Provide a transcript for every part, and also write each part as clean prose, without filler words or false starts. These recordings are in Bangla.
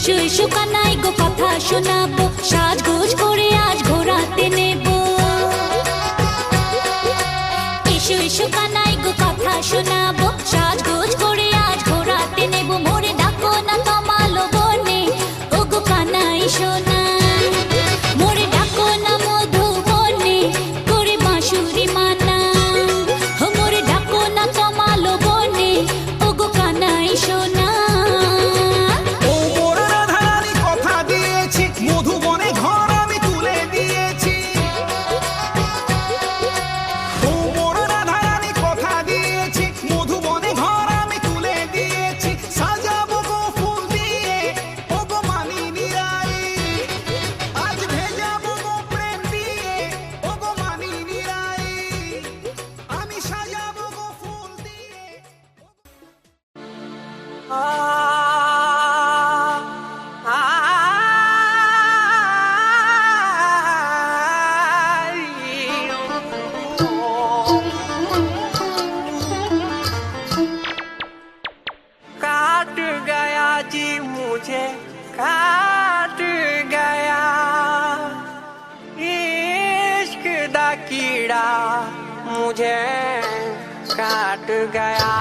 এসো এসো কানাই গো কথা শোনাবো, সাজগোজ করে আজ ঘোরাতে নেব। এসো এসো কানাই গো কথা শোনাবো, সাজগোজ করে আজ ঘোরাতে নেব। মোরে ডাকো না তমালো বনে, ও গো কানাই সোনা। মোরে ডাকো না মধু বনে, করে বাঁশুরি মানা। মোরে ডাকো না তমালো বনে, ও গো কানাই সোনা। काट गया इश्क दा कीड़ा मुझे काट गया।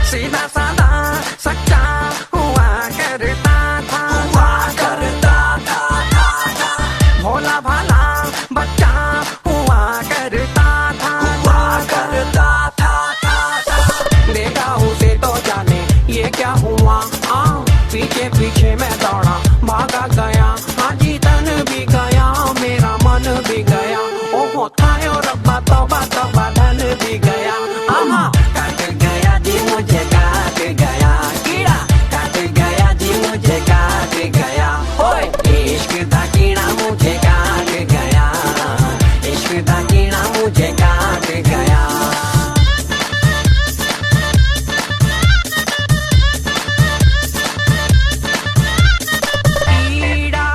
सीधा साधा सच्चा हुआ करता था, भोला भाला बच्चा हुआ करता था, देखा उसे तो जाने ये क्या हुआ। पीछे पीछे मैं दौड़ा भागा गया, हाजी तन भी गया मेरा मन भी गया। ओहो थायो रब्बा तौबा तौबा धन भी गया। काट गया जी मुझे काट गया, कीड़ा काट गया जी मुझे काट गया। ओए इश्क दा कीड़ा मुझे काट गया, इश्क दा कीड़ा मुझे काट गया। कीड़ा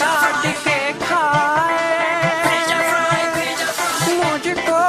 काट के खाए मुझको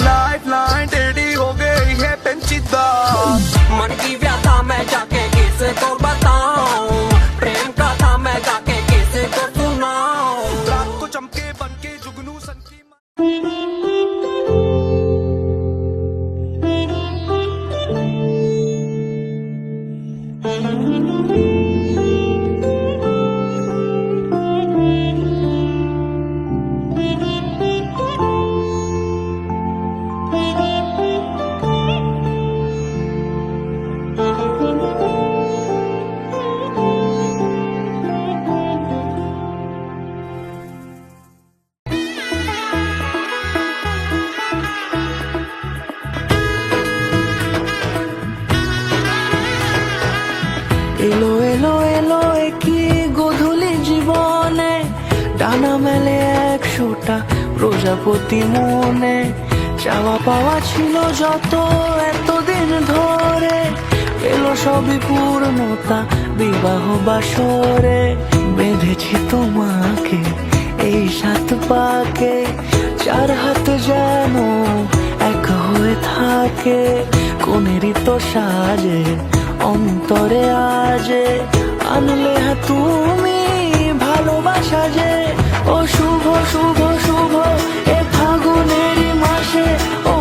लाइफ लाइन टेढ़ी हो गई है पेंचिदा। मन की व्यथा मैं जाके किसे को बताऊं, प्रेम का था मैं जाके किसे को सुनाऊं। रात को चमके बन के जुगनू सन की এলো এলো এলো কি গধূলি জীবনে, ডানা মেলে 100টা প্রজাপতি মনে। চাওয়া পাওয়া ছিল যত এতদিন ধরে, এলো সবই পূর্ণতা বিবাহ বাসরে। বেঁধেছি তোমাকে এই 7 পাকে, 4 হাত যেন এক হয়ে থাকে। কোনেরই তো সাজে অন্তরে আজে, আনলে তুমি ভালোবাসা যে। ও শুভ শুভ শুভ এ ফাগুনেরই মাসে, ও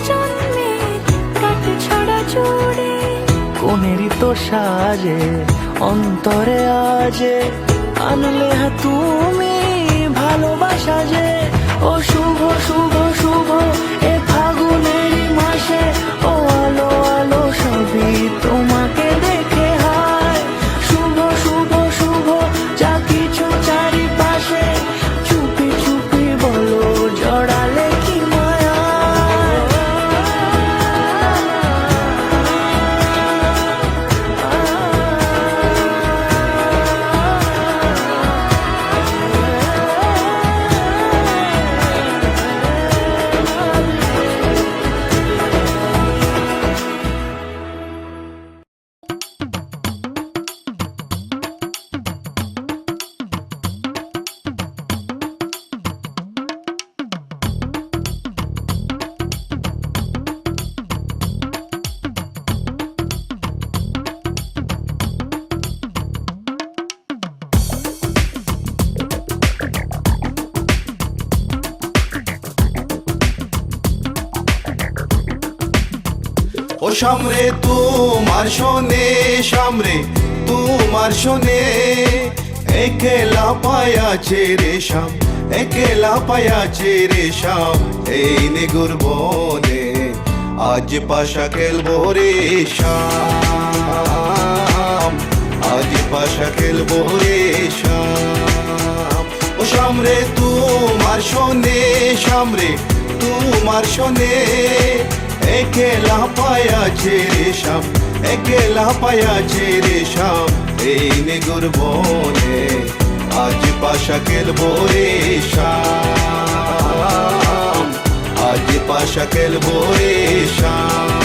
জন্মে কাট ছাড়া জোড়ে কোনেরই তো সাজে অন্তরে আজে আনলে তুমি ভালোবাসা যে ও শুভ শুভ শুভ এ ফাগুনেরই মাসে ও আলো আলো সবই তোমাকে দেখে হায় শুভ শুভ শুভ যা কিছু চারিপাশে চুপি চুপি বলো জড়ালে কি মায়া ও সামরে তোমার শোনে সামরে তোমার শোনে একেলা পায়াছে রে শাম একেলা পায়াছে রে শাম এই নিগুর বনে আজ পাশা খেলবো রে শাম আজ পাশা খেলবো রে শাম ও সামরে তোমার শোনে সামরে তোমার শোনে একেলা পায়াছে রে শাম একেলা পায়াছে রে শাম এই নিগুর বনে আজ পাশা খেলবো রে শাম আজ পাশা খেলবো রে শাম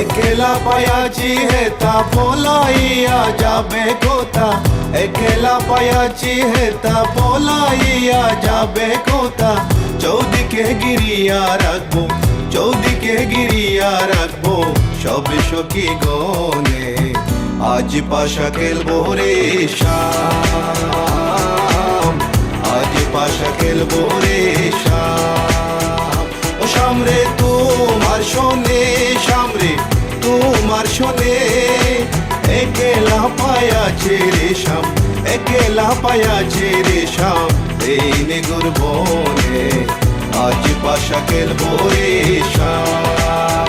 একেলা পায়াছি হেতা পলাইয়া যাবে কোথা একেলা পায়াছি হেতা পলাইয়া যাবে কোথা চৌদিকে গিরিয়া রাখবো চৌদিকে গিরিয়া রাখবো সব সখী গনে আজ পাশা খেলবো রে শাম আজ পাশা খেলবো রে শাম ও সামরে তোমার শোনে সামরে তোমার শোনে একেলা পায়াছে রে শাম একেলা পায়াছে রে শাম এই নিগুর বনে আজ পাশা খেলবো রে শাম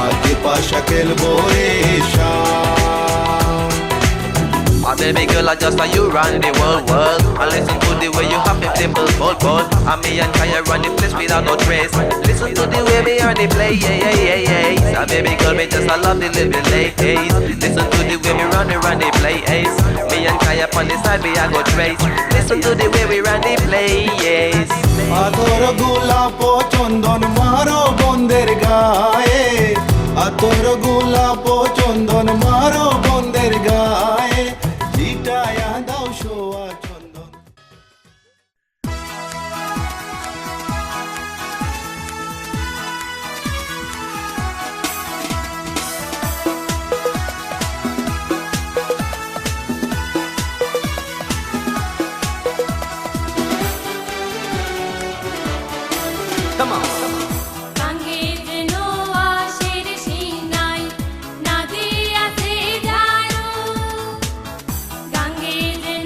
আজ পাশা খেলবো রে শাম Oh baby girl, I just saw you run the world. I listen to the way you have it simple, bold. And me and Kaya run the place without no trace. Listen to the way we are the play, yeah. So baby girl, me just I love the living ladies. Listen to the way we run the play, Me and Kaya on the side, we are go trace. Listen to the way we run the play, yes. আতর গোলাপ চন্দন মারো বন্দের গায়ে আতর গোলাপ চন্দন মারো বন্দের গায়ে জিটায়া দাও শোয়া চন্দন Gange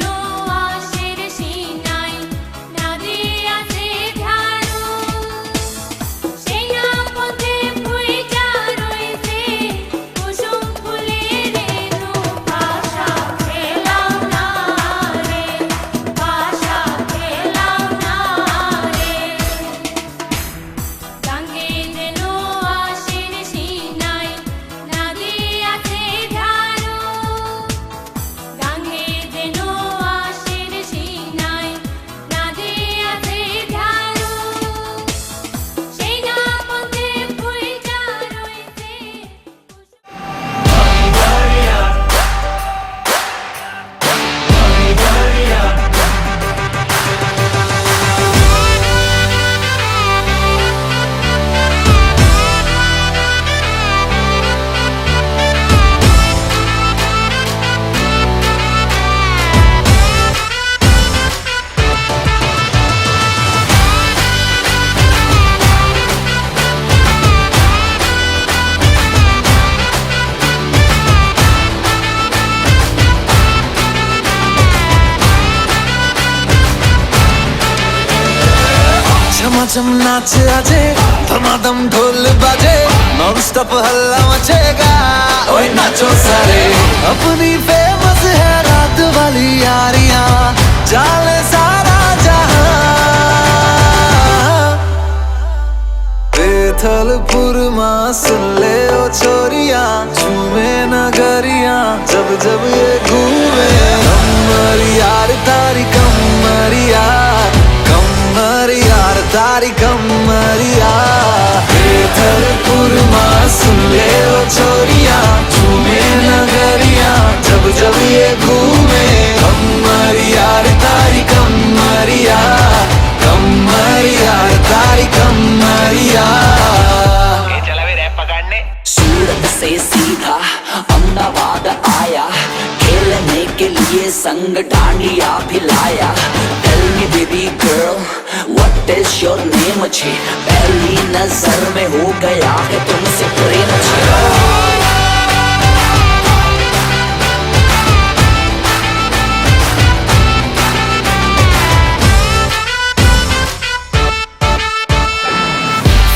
ঝমাঝম নাচ আছে, ধমাধম ঢোল বাজে, নন স্টপ हल्ला मचेगा, ओए नाचो सारे। अपनी फेमस है रात वाली यारियां, जाले सारा जहां। बेथलपुर माँ सुन ले ओ छोरियां, झूमे नगरियां जब जब ये घूमे। कमर यार तारी कमरिया, कमर यार तारी कमरिया। बेथलपुर माँ सुन ले ओ छोरियां, झूमे नगरियां जब जब ये घूमे। कमर यार तारी कमरिया, कमर यार तारी कमरिया। सूरत से सीधा अहमदाबाद आया, खेलने के लिए संग डांडिया भी लाया। Tell me baby girl, what is your name? मुझे पहली नजर में हो गया है तुमसे प्रेम।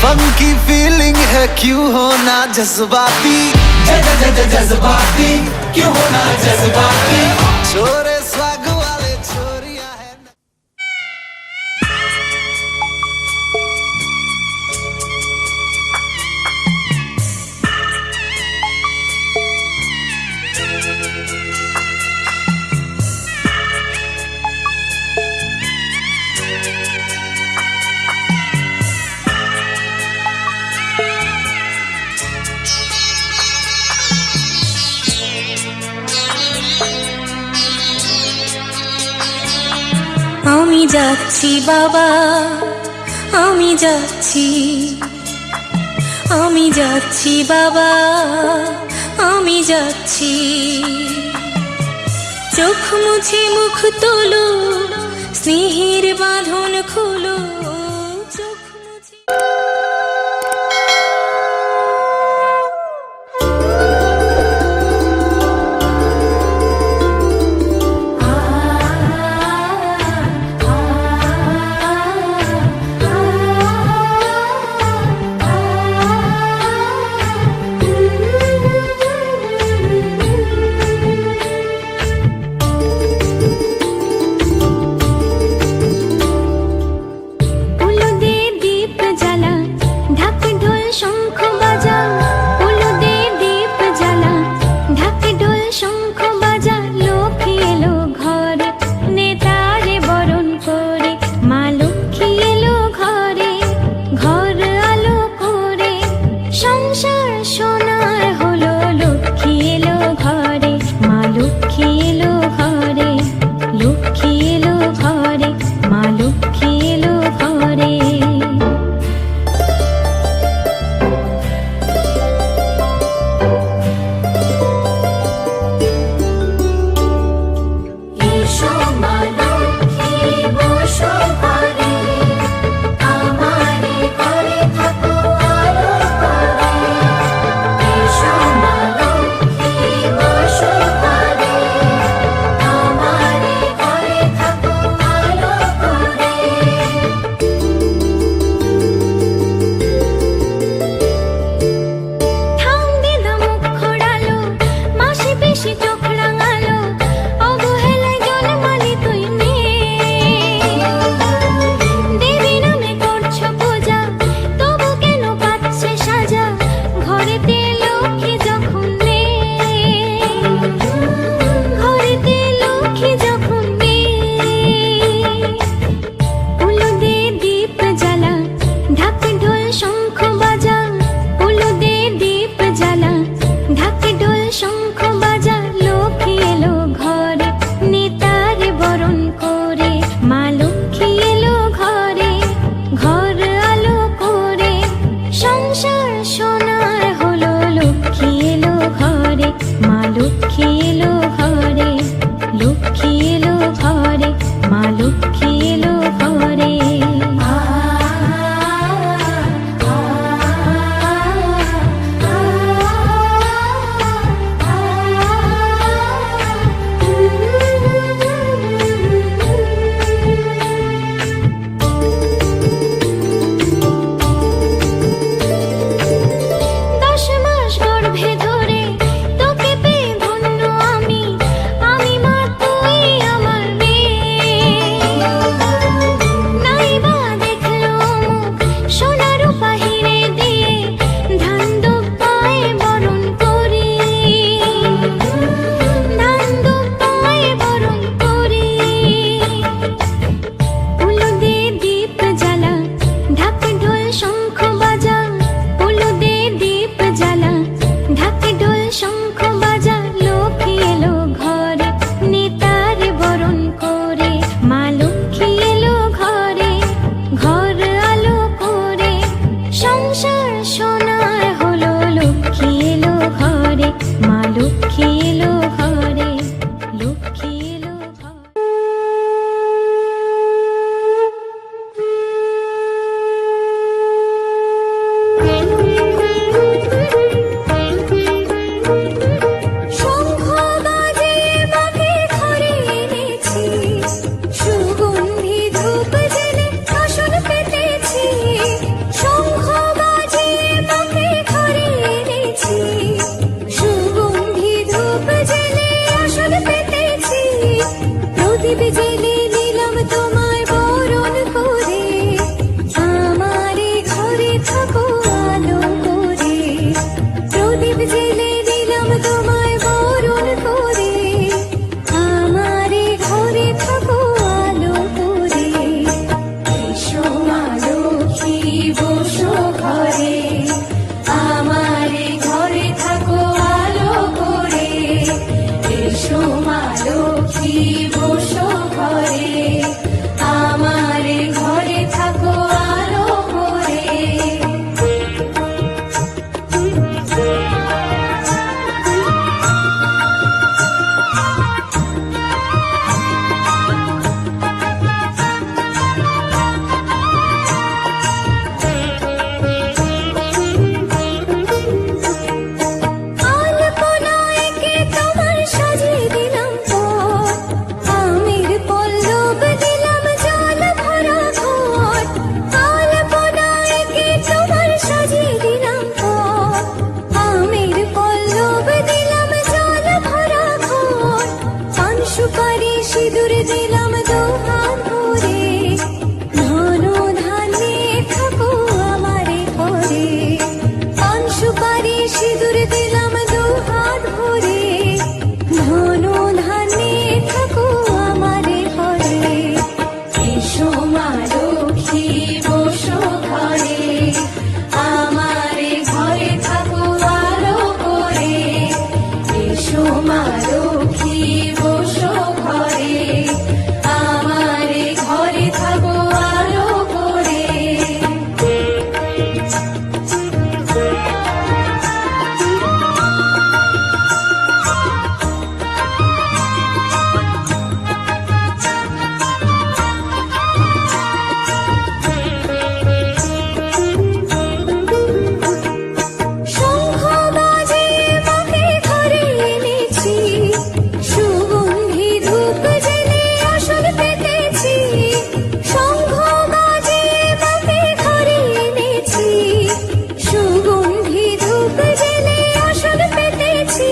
फन की फीलिंग है क्यों होना जज्बाती, जज्बाती क्यों होना जज्बाती। छोरे स्वैग वाले छोरिया है। আমি যাচ্ছি বাবা, আমি যাচ্ছি, আমি যাচ্ছি বাবা, আমি যাচ্ছি। চোখ মুছে মুখ তোলো, স্নেহের বাঁধন খোলো, চোখ মুছে। उलो दे दीप जला প্রদীপ জেলে নিলাম তোমায় বরণ করে, আমারে ঘরে থাকো আলো করে। প্রদীপ জেলে নিলাম তোমায় বরণ করে, আমারে ঘরে থাকো আলো করে। এসো মা লক্ষ্মী বসো ঘরে, আমারে ঘরে থাকো আলো করে। এসো মা লক্ষ্মী বসো ঘরে, আমারে ঘরে থাকো আলো করে। আলপনায় কে তোমার সাজিয়ে দিলাম পথ, আমের পল্লব দিলাম জল ভরা ঘট। আলপনায় কে তোমার সাজিয়ে দিলাম পথ, আমের পল্লব দিলাম জল ভরা ঘট। পান সুপারি সিঁদুর দিলাম দুহাত ভরে, ধন ধান্যে থাকো আমারে ঘরে। পান সুপারি সিঁদুর দিলাম দুহাত ভরে, ধন ধান্যে থাকো আমারে ঘরে। এসো মা লক্ষ্মী বসো ঘরে, আমারে ঘরে থাকো আলো করে। এসো মা লক্ষ্মী বসো ঘরে, আমারে ঘরে থাকো আলো করে। শঙ্খ বাজে মাকে ঘরে এনেছি, সুগন্ধি ধূপ জেলে আসন পেতেছি। শঙ্খ বাজে মাকে ঘরে এনেছি, সুগন্ধি ধূপ জেলে আসন পেতেছি।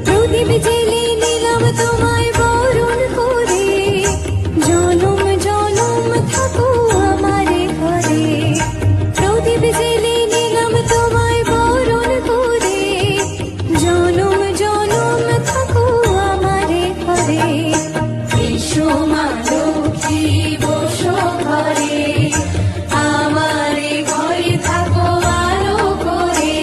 প্রদীপ জেলে নিলাম তোমায় বরণ করে, জনম জনম থাকো আমারে ঘরে। প্রদীপ জেলে নিলাম তোমায় বরণ করে, জনম জনম থাকো আমারে ঘরে। এসো মা লক্ষ্মী বসো ঘরে, আমারে ঘরে থাকো আলো করে।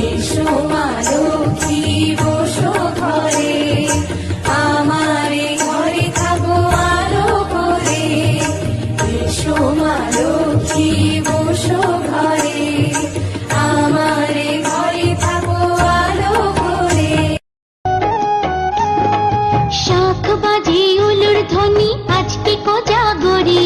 এসো মা লক্ষ্মী বসো ঘরে, আমারে ঘরে থাকো আলো করে। এসো মা লক্ষ্মী বসো ঘরে, আমারে ঘরে থাকো আলো করে। শাঁখ বাজে উলুর ধ্বনি আজকে কোজাগরি,